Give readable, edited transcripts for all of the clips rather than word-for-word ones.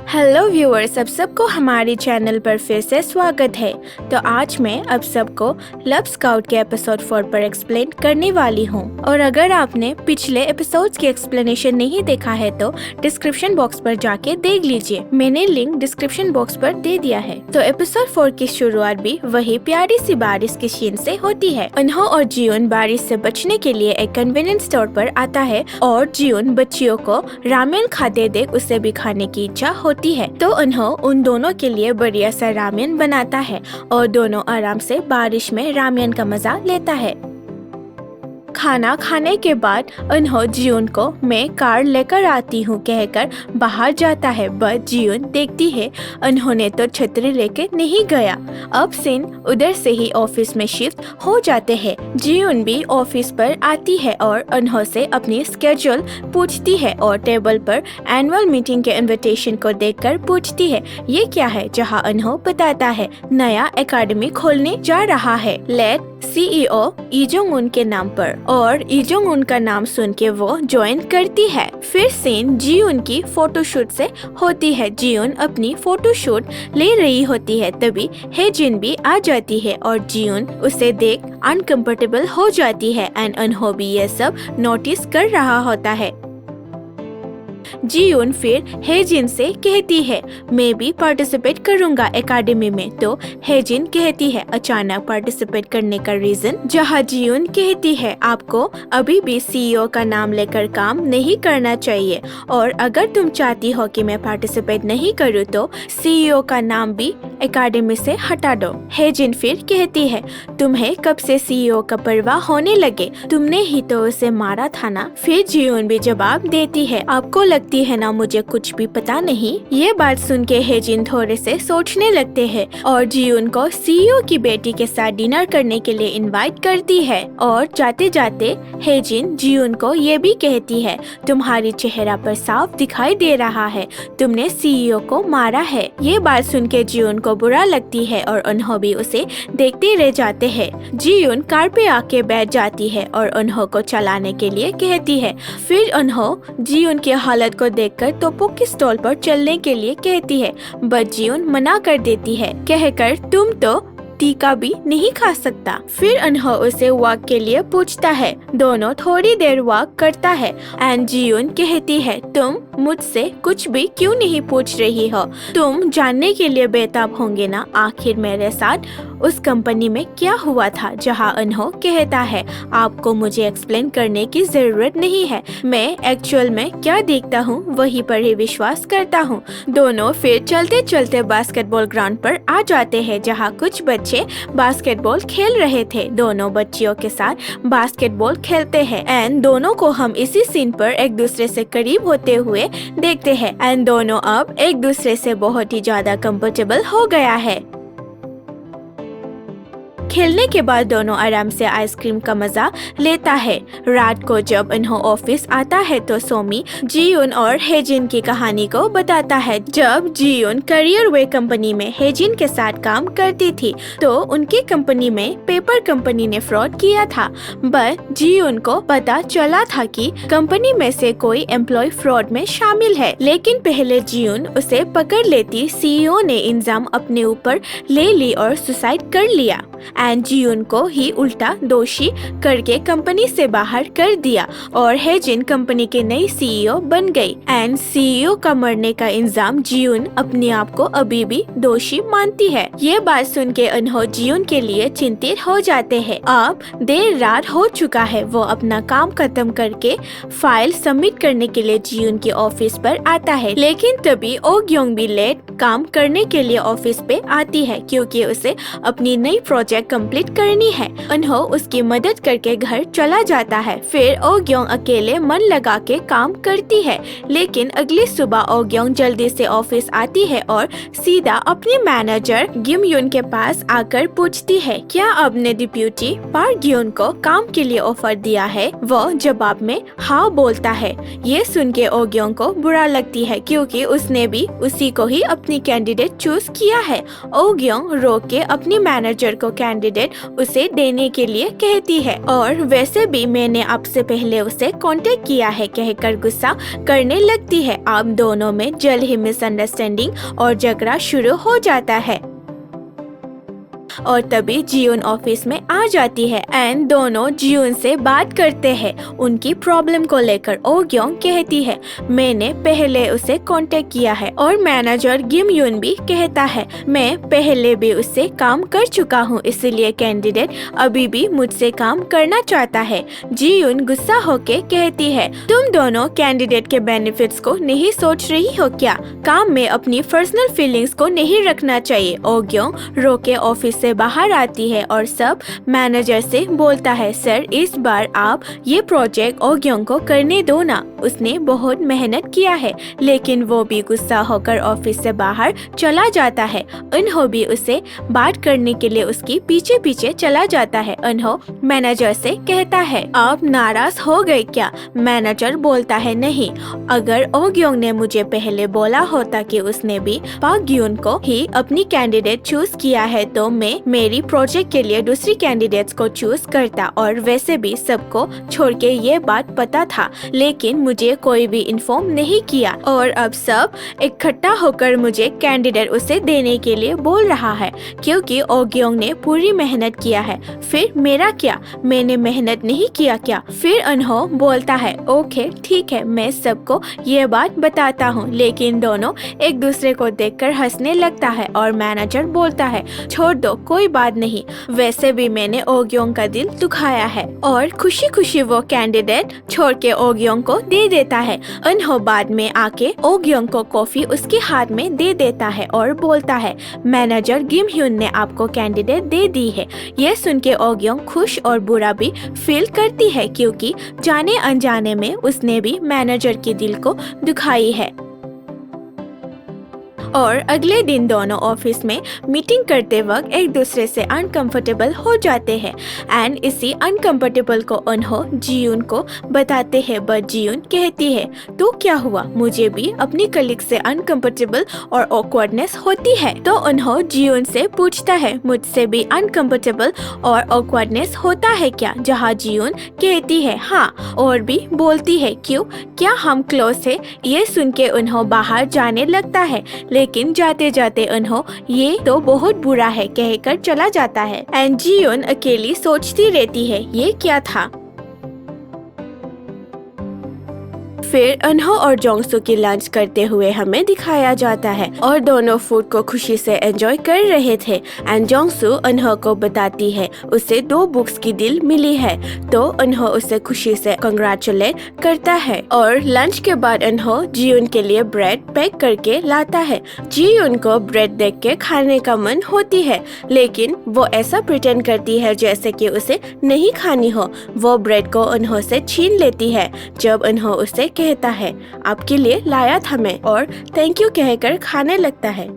Hello viewers, अब सबको हमारे चैनल पर फिर से स्वागत है। तो आज मैं अब सबको लव स्काउट के एपिसोड 4 पर एक्सप्लेन करने वाली हूँ। और अगर आपने पिछले एपिसोड्स की एक्सप्लेनेशन नहीं देखा है तो डिस्क्रिप्शन बॉक्स पर जाके देख लीजिए। मैंने लिंक डिस्क्रिप्शन बॉक्स पर दे दिया है। तो एपिसोड 4 की शुरुआत भी वही प्यारी सी बारिश की सीन से होती है। अनहो और जियोन बारिश से बचने के लिए एक कन्वीनियंस स्टोर पर आता है और जियोन बच्चियों को रामेन खाते देख उसे भी खाने की इच्छा होती है। तो अनहो उन दोनों के लिए बढ़िया सा रामेन बनाता है और दोनों आराम से बारिश में रामेन का मजा लेता है। खाना खाने के बाद अनहो जियोन को मैं कार लेकर आती हूँ कहकर बाहर जाता है। बट जियोन देखती है अनहो ने तो छतरी लेके नहीं गया। अब सीन उधर से ही ऑफिस में शिफ्ट हो जाते हैं। जियोन भी ऑफिस पर आती है और अनहो से अपनी स्केड्यूल पूछती है और टेबल पर एनुअल मीटिंग के इनविटेशन को देखकर पूछती है ये क्या है, जहाँ अनहो बताता है नया एकेडमी खोलने जा रहा है लेट CEO इजोंग उन के नाम पर, और इजोंग उन का नाम सुन के वो ज्वाइन करती है। फिर सीन जियोन की फोटोशूट से होती है। जियोन अपनी फोटोशूट ले रही होती है, तभी हेजिन भी आ जाती है और जियोन उसे देख अनकंफर्टेबल हो जाती है एंड अनहो भी ये सब नोटिस कर रहा होता है। जियोन फिर हेजिन से कहती है मैं भी पार्टिसिपेट करूंगा एकेडमी में। तो हेजिन कहती है अचानक पार्टिसिपेट करने का रीजन, जहाँ जियोन कहती है आपको अभी भी CEO का नाम लेकर काम नहीं करना चाहिए और अगर तुम चाहती हो कि मैं पार्टिसिपेट नहीं करूँ तो CEO का नाम भी एकेडमी से हटा दो। हेजिन फिर कहती है तुम्हें कब से CEO का परवाह होने लगे, तुमने ही तो उसे मारा था ना। फिर जियोन भी जवाब देती है आपको लगती है ना मुझे कुछ भी पता नहीं। ये बात सुन के हेजिन थोड़े से सोचने लगते हैं और जियोन को CEO की बेटी के साथ डिनर करने के लिए इनवाइट करती है। और जाते जाते हेजिन जियोन को ये भी कहती है तुम्हारी चेहरा पर साफ दिखाई दे रहा है तुमने CEO को मारा है। ये बात सुन के जियोन को बुरा लगती है और अनहो भी उसे देखते रह जाते हैं। जियोन कार पे आके बैठ जाती है और अनहो को चलाने के लिए कहती है। फिर अनहो जियोन की हालत को देखकर तोपो की स्टॉल पर चलने के लिए कहती है बट जियोन मना कर देती है कहकर तुम तो टीका भी नहीं खा सकता। फिर अनहो उसे वॉक के लिए पूछता है। दोनों थोड़ी देर वॉक करता है एंड जियोन कहती है तुम मुझसे कुछ भी क्यों नहीं पूछ रही हो, तुम जानने के लिए बेताब होंगे ना आखिर मेरे साथ उस कंपनी में क्या हुआ था। जहाँ अनहो कहता है आपको मुझे एक्सप्लेन करने की जरूरत नहीं है, मैं एक्चुअल में क्या देखता हूँ वही पर ही विश्वास करता हूँ। दोनों फिर चलते चलते बास्केटबॉल ग्राउंड पर आ जाते हैं जहाँ कुछ बच्चे बास्केटबॉल खेल रहे थे। दोनों बच्चियों के साथ बास्केटबॉल खेलते हैं एंड दोनों को हम इसी सीन पर एक दूसरे से करीब होते हुए देखते हैं एंड दोनों अब एक दूसरे से बहुत ही ज्यादा कंफर्टेबल हो गया है। खेलने के बाद दोनों आराम से आइसक्रीम का मजा लेता है। रात को जब अनहो ऑफिस आता है तो सोमी जियोन और हेजिन की कहानी को बताता है। जब जियोन करियर वे कंपनी में हेजिन के साथ काम करती थी तो उनकी कंपनी में पेपर कंपनी ने फ्रॉड किया था, बट जियोन को पता चला था कि कंपनी में से कोई एम्प्लॉय फ्रॉड में शामिल है। लेकिन पहले जियोन उसे पकड़ लेती CEO ने इल्जाम अपने ऊपर ले ली और सुसाइड कर लिया एंड जियोन को ही उल्टा दोषी करके कंपनी से बाहर कर दिया और हेजिन कंपनी के नई CEO बन गई एंड CEO का मरने का इल्जाम जियोन अपने आप को अभी भी दोषी मानती है। ये बात सुन के अनहो जियोन के लिए चिंतित हो जाते हैं। अब देर रात हो चुका है। वो अपना काम खत्म करके फाइल सबमिट करने के लिए जियोन के ऑफिस पर आता है, लेकिन तभी ओ ग्योंग भी लेट काम करने के लिए ऑफिस पे आती है क्योंकि उसे अपनी नई प्रोजेक्ट कंप्लीट करनी है। अनहो उसकी मदद करके घर चला जाता है। फिर ओ ग्योंग अकेले मन लगा के काम करती है, लेकिन अगली सुबह ओ ग्योंग जल्दी से ऑफिस आती है और सीधा अपने मैनेजर गिम युन के पास आकर पूछती है क्या आपने डिप्यूटी पार्क ग्योन को काम के लिए ऑफर दिया है। वो जवाब में हाँ बोलता है। ये सुन के ओ ग्योंग को बुरा लगती है क्योंकि उसने भी उसी को ही अपनी कैंडिडेट चूज किया है। ओ ग्योंग रो के अपनी मैनेजर को कैंडिडेट उसे देने के लिए कहती है और वैसे भी मैंने आपसे पहले उसे कांटेक्ट किया है कहकर गुस्सा करने लगती है। आप दोनों में जल्द ही मिसअंडरस्टैंडिंग और झगड़ा शुरू हो जाता है और तभी जियोन ऑफिस में आ जाती है एंड दोनों जियोन से बात करते हैं उनकी प्रॉब्लम को लेकर। ओग्योंग कहती है मैंने पहले उसे कांटेक्ट किया है और मैनेजर गिम यून भी कहता है मैं पहले भी उससे काम कर चुका हूँ, इसलिए कैंडिडेट अभी भी मुझसे काम करना चाहता है। जियोन गुस्सा होके कहती है तुम दोनों कैंडिडेट के बेनिफिट्स को नहीं सोच रही हो क्या? काम में अपनी पर्सनल फीलिंग्स को नहीं रखना चाहिए। ओग्योंग रोके ऑफिस से बाहर आती है और सब मैनेजर से बोलता है सर इस बार आप ये प्रोजेक्ट ओग्योंग को करने दो ना, उसने बहुत मेहनत किया है। लेकिन वो भी गुस्सा होकर ऑफिस से बाहर चला जाता है। अनहो भी उसे बात करने के लिए उसकी पीछे पीछे चला जाता है। अनहो मैनेजर से कहता है आप नाराज हो गए क्या? मैनेजर बोलता है नहीं, अगर ओग्योंग ने मुझे पहले बोला होता कि उसने भी पाक ग्यून को ही अपनी कैंडिडेट चूज किया है तो मैं मेरी प्रोजेक्ट के लिए दूसरी कैंडिडेट्स को चूज करता और वैसे भी सबको छोड़ के ये बात पता था, लेकिन मुझे कोई भी इन्फॉर्म नहीं किया और अब सब इकट्ठा होकर मुझे कैंडिडेट उसे देने के लिए बोल रहा है क्योंकि ओग्योंग ने पूरी मेहनत किया है। फिर मेरा क्या? मैंने मेहनत नहीं किया क्या? फिर अनहो बोलता है ओके ठीक है मैं सबको ये बात बताता हूँ, लेकिन दोनों एक दूसरे को देखकर हंसने लगता है और मैनेजर बोलता है छोड़ दो कोई बात नहीं, वैसे भी मैंने ओग्योंग का दिल दुखाया है और खुशी खुशी वो कैंडिडेट छोड़ के ओग्योंग को दे देता है। अनहो बाद में आके ओग्योंग को कॉफी उसके हाथ में दे देता है और बोलता है मैनेजर गिम ह्यून ने आपको कैंडिडेट दे दी है। ये सुन के ओग्योंग खुश और बुरा भी फील करती है क्योंकि जाने अनजाने में उसने भी मैनेजर के दिल को दुखाई है। और अगले दिन दोनों ऑफिस में मीटिंग करते वक्त एक दूसरे से अनकंफर्टेबल हो जाते हैं एंड इसी अनकंफर्टेबल को अनहो जियून को बताते हैं। बट जियून कहती है तो क्या हुआ, मुझे भी अपनी कलीग से अनकंफर्टेबल और ऑकवर्डनेस होती है। तो अनहो जियून से पूछता है मुझसे भी अनकंफर्टेबल और ऑकवर्डनेस होता है क्या? जहाँ जियून कहती है हाँ और भी बोलती है क्यों, क्या हम क्लोज है? ये सुन के अनहो बाहर जाने लगता है, लेकिन जाते जाते अनहो ये तो बहुत बुरा है कहकर चला जाता है एंड जियोन अकेली सोचती रहती है ये क्या था। फिर अनहो और जोंगसू की लंच करते हुए हमें दिखाया जाता है और दोनों फूड को खुशी से एंजॉय कर रहे थे एंड जोंगसू अनहो को बताती है उसे 2 बुक्स की डील मिली है, तो अनहो उसे खुशी से कंग्रेचुलेट करता है और लंच के बाद अनहो जियून के लिए ब्रेड पैक करके लाता है। जियून को ब्रेड देख के खाने का मन होती है, लेकिन वो ऐसा प्रिटेंड करती है जैसे कि उसे नहीं खानी हो। वो ब्रेड को अनहो से छीन लेती है जब अनहो उसे कहता है आपके लिए लाया था मैं और थैंक यू कहकर खाने लगता है।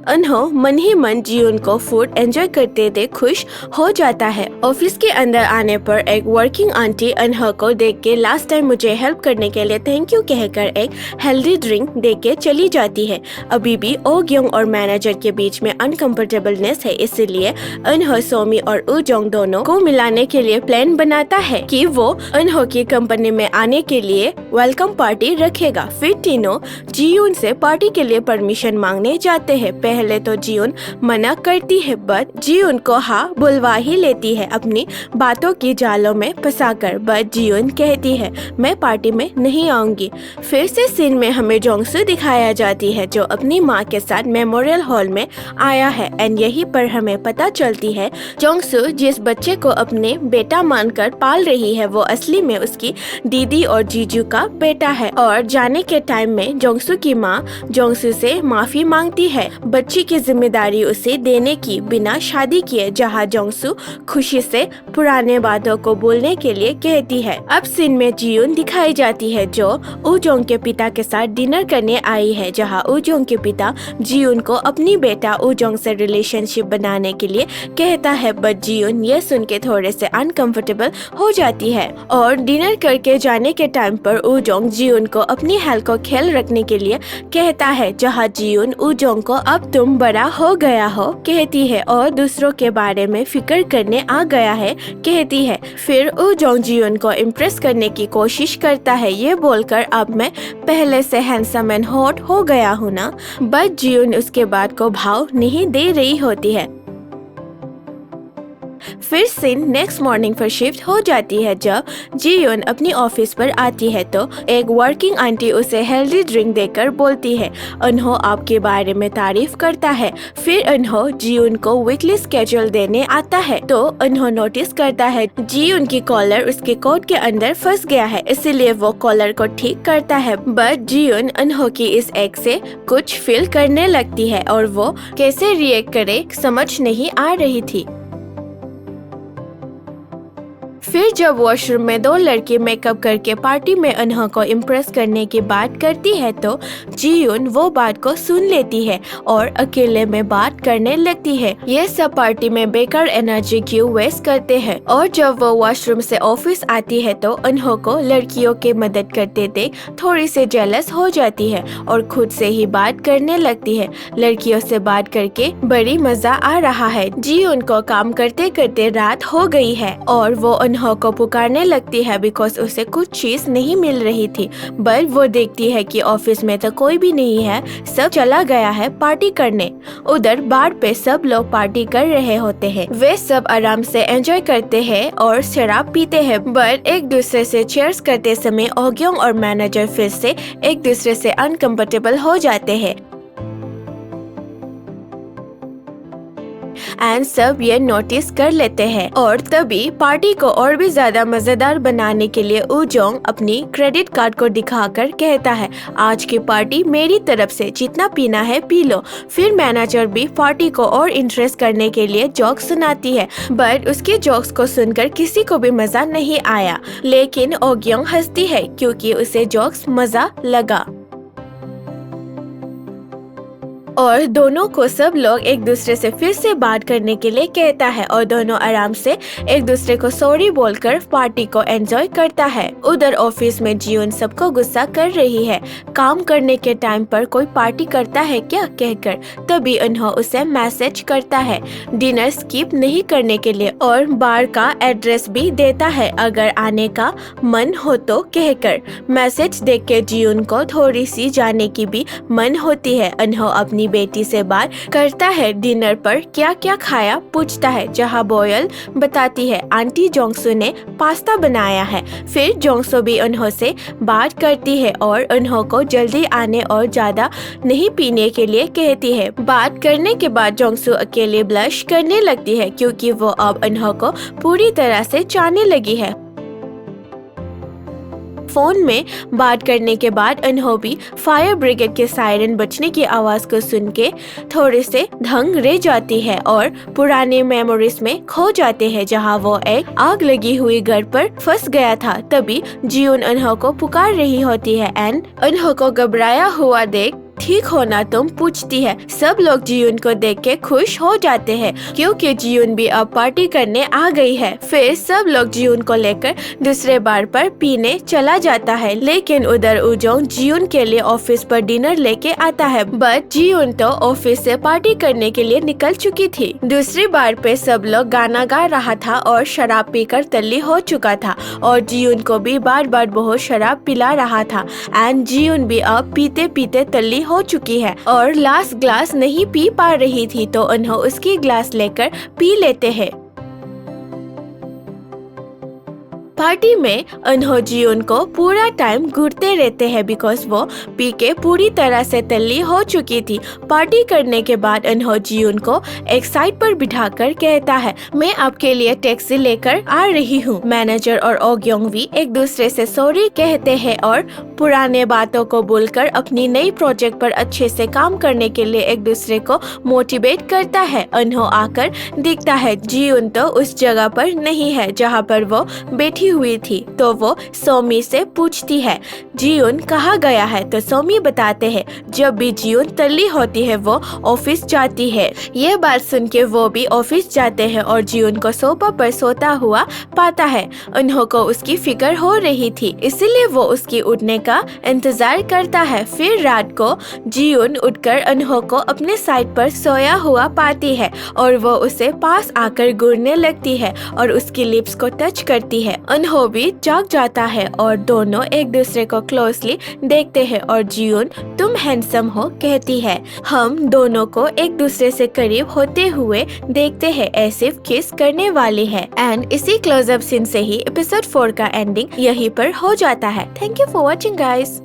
अनहो मन ही मन जियून को फूड एंजॉय करते देख खुश हो जाता है। ऑफिस के अंदर आने पर एक वर्किंग आंटी अनहो को देख के लास्ट टाइम मुझे हेल्प करने के लिए थैंक यू कहकर एक हेल्दी ड्रिंक दे के चली जाती है। अभी भी ओग्योंग और मैनेजर के बीच में अनकंफर्टेबलनेस है, इसीलिए अनहो सोमी और उजोंग दोनों को मिलाने के लिए प्लान बनाता है कि वो अनहो की कंपनी में आने के लिए वेलकम पार्टी रखेगा। फिर तीनों जियून से पार्टी के लिए परमिशन मांगने जाते हैं। पहले तो जियून मना करती है बट जियून को हाँ बुलवा ही लेती है अपनी बातों की जालों में फंसाकर। बट जियून कहती है मैं पार्टी में नहीं आऊंगी। फिर से सीन में हमें जोंगसू दिखाया जाती है जो अपनी माँ के साथ मेमोरियल हॉल में आया है एंड यहीं पर हमें पता चलती है जोंगसू जिस बच्चे को अपने बेटा मानकर पाल रही है वो असली में उसकी दीदी और जीजू का बेटा है। और जाने के टाइम में जोंगसू की माँ जोंगसू से माफी मांगती है बच्ची की जिम्मेदारी उसे देने की बिना शादी किए, जहाँ जोंगसू खुशी से पुराने बातों को बोलने के लिए कहती है। अब सीन में जियून दिखाई जाती है जो उजोंग के पिता के साथ डिनर करने आई है, जहाँ उजोंग के पिता जियून को अपनी बेटा उजोंग से रिलेशनशिप बनाने के लिए कहता है। बट जियून ये सुन के थोड़े से अनकंफर्टेबल हो जाती है और डिनर करके जाने के टाइम पर उजोंग जियून को अपनी हेल्थ को ख्याल रखने के लिए कहता है, जहाँ जियून उजोंग को अब अब तुम बड़ा हो गया हो, कहती है, और दूसरों के बारे में फिक्र करने आ गया है, कहती है। फिर वो जोंग जियोन को इम्प्रेस करने की कोशिश करता है, ये बोलकर अब मैं पहले से हैंडसम एंड हॉट हो गया हूँ ना। बट जियोन उसके बात को भाव नहीं दे रही होती है। फिर सीन नेक्स्ट मॉर्निंग पर शिफ्ट हो जाती है। जब जियोन अपनी ऑफिस पर आती है तो एक वर्किंग आंटी उसे हेल्दी ड्रिंक देकर बोलती है। उन्हों आपके बारे में तारीफ करता है। फिर उन्हों जियोन को वीकली स्केड्यूल देने आता है तो उन्हों नोटिस करता है जियोन की कॉलर उसके कोट के अंदर फंस गया है, इसीलिए वो कॉलर को ठीक करता है। बट जियोन उन्हों की इस एक्ट से कुछ फील करने लगती है और वो कैसे रिएक्ट करे समझ नहीं आ रही थी। फिर जब वॉशरूम में दो लड़की मेकअप करके पार्टी में उन्हों को इम्प्रेस करने की बात करती है तो जियोन वो बात को सुन लेती है और अकेले में बात करने लगती है। ये सब पार्टी में बेकार एनर्जी क्यों वेस्ट करते हैं। और जब वो वॉशरूम से ऑफिस आती है तो उन्हों को लड़कियों की मदद करते देख थोड़ी सी जेलस हो जाती है और खुद से ही बात करने लगती है। लड़कियों से बात करके बड़ी मजा आ रहा है। जियोन को काम करते करते रात हो गई है और वो उन्हों को पुकारने लगती है बिकॉज उसे कुछ चीज नहीं मिल रही थी। बट वो देखती है कि ऑफिस में तो कोई भी नहीं है, सब चला गया है पार्टी करने। उधर बार पे सब लोग पार्टी कर रहे होते हैं। वे सब आराम से एंजॉय करते हैं और शराब पीते हैं। बट एक दूसरे से चीयर्स करते समय ओग्योंग और मैनेजर फिर से एक दूसरे से अनकंफर्टेबल हो जाते हैं एंड सब ये नोटिस कर लेते हैं। और तभी पार्टी को और भी ज्यादा मजेदार बनाने के लिए उजोंग अपनी क्रेडिट कार्ड को दिखाकर कहता है, आज की पार्टी मेरी तरफ से, जितना पीना है पी लो। फिर मैनेजर भी पार्टी को और इंटरेस्ट करने के लिए जोक सुनाती है। बट उसके जोक्स को सुनकर किसी को भी मजा नहीं आया, लेकिन ओग्योंग हंसती है क्योंकि उसे जोक्स मजा लगा। और दोनों को सब लोग एक दूसरे से फिर से बात करने के लिए कहता है और दोनों आराम से एक दूसरे को सॉरी बोलकर पार्टी को एंजॉय करता है। उधर ऑफिस में जियोन सबको गुस्सा कर रही है, काम करने के टाइम पर कोई पार्टी करता है क्या कहकर। तभी उन्हों उसे मैसेज करता है डिनर स्किप नहीं करने के लिए और बार का एड्रेस भी देता है अगर आने का मन हो तो कहकर। मैसेज देख के जियोन को थोड़ी सी जाने की भी मन होती है। उन्हों अपनी बेटी से बात करता है, डिनर पर क्या क्या खाया पूछता है, जहां बोयल बताती है आंटी जोंगसू ने पास्ता बनाया है। फिर जोंगसू भी उन्हों से बात करती है और उन्हों को जल्दी आने और ज्यादा नहीं पीने के लिए कहती है। बात करने के बाद जोंगसू अकेले ब्लश करने लगती है क्योंकि वो अब उन्हों को पूरी तरह से चाहने लगी है। फोन में बात करने के बाद उन्हों भी फायर ब्रिगेड के सायरन बजने की आवाज को सुन के थोड़े से दंग रह जाती है और पुराने मेमोरीज में खो जाते हैं जहां वो एक आग लगी हुई घर पर फंस गया था। तभी जियोन उन्हों को पुकार रही होती है एंड उन्हों को घबराया हुआ देख ठीक हो ना तुम पूछती है। सब लोग जियोन को देख के खुश हो जाते हैं क्योंकि जियोन भी अब पार्टी करने आ गई है। फिर सब लोग जियोन को लेकर दूसरे बार पर पीने चला जाता है, लेकिन उधर उजोंग जियोन के लिए ऑफिस पर डिनर लेके आता है। बट जियोन तो ऑफिस से पार्टी करने के लिए निकल चुकी थी। दूसरी बार पे सब लोग गाना गा रहा था और शराब पीकर तल्ली हो चुका था और जियोन को भी बार बार बहुत शराब पिला रहा था एंड जियोन भी अब पीते पीते तल्ली हो चुकी है और लास्ट ग्लास नहीं पी पा रही थी तो उन्हों उसकी ग्लास लेकर पी लेते हैं। पार्टी में उन्हों जियोन को पूरा टाइम घूरते रहते हैं बिकॉज वो पी के पूरी तरह से तल्ली हो चुकी थी। पार्टी करने के बाद उन्हों जियोन को एक साइड पर बिठाकर कहता है, मैं आपके लिए टैक्सी लेकर आ रही हूँ। मैनेजर और ओग्योंग भी एक दूसरे से सॉरी कहते हैं और पुराने बातों को भूलकर अपनी नई प्रोजेक्ट पर अच्छे से काम करने के लिए एक दूसरे को मोटिवेट करता है। उन्हों आकर दिखता है जियोन तो उस जगह पर नहीं है जहाँ पर वो बैठी थकी हुई थी तो वो सोमी से पूछती है जियोन कहाँ गया है। तो सोमी बताते हैं जब भी जियोन तल्ली होती है वो ऑफिस जाती है। ये बात सुन के वो भी ऑफिस जाते हैं और जियोन को सोफा पर सोता हुआ पाता है। उन्हों को उसकी फिक्र हो रही थी इसलिए वो उसकी उठने का इंतजार करता है। फिर रात को जियोन उठकर उन्हों को अपने साइड पर सोया हुआ पाती है और वो उसे पास आकर घूरने लगती है और उसकी लिप्स को टच करती है। उन्हों भी जाग जाता है और दोनों एक दूसरे को क्लोजली देखते हैं और जियोन तुम हैंडसम हो कहती है। हम दोनों को एक दूसरे से करीब होते हुए देखते हैं ऐसे किस करने वाले हैं। एंड इसी क्लोजअप सीन से ही एपिसोड 4 का एंडिंग यहीं पर हो जाता है। Thank you for watching guys.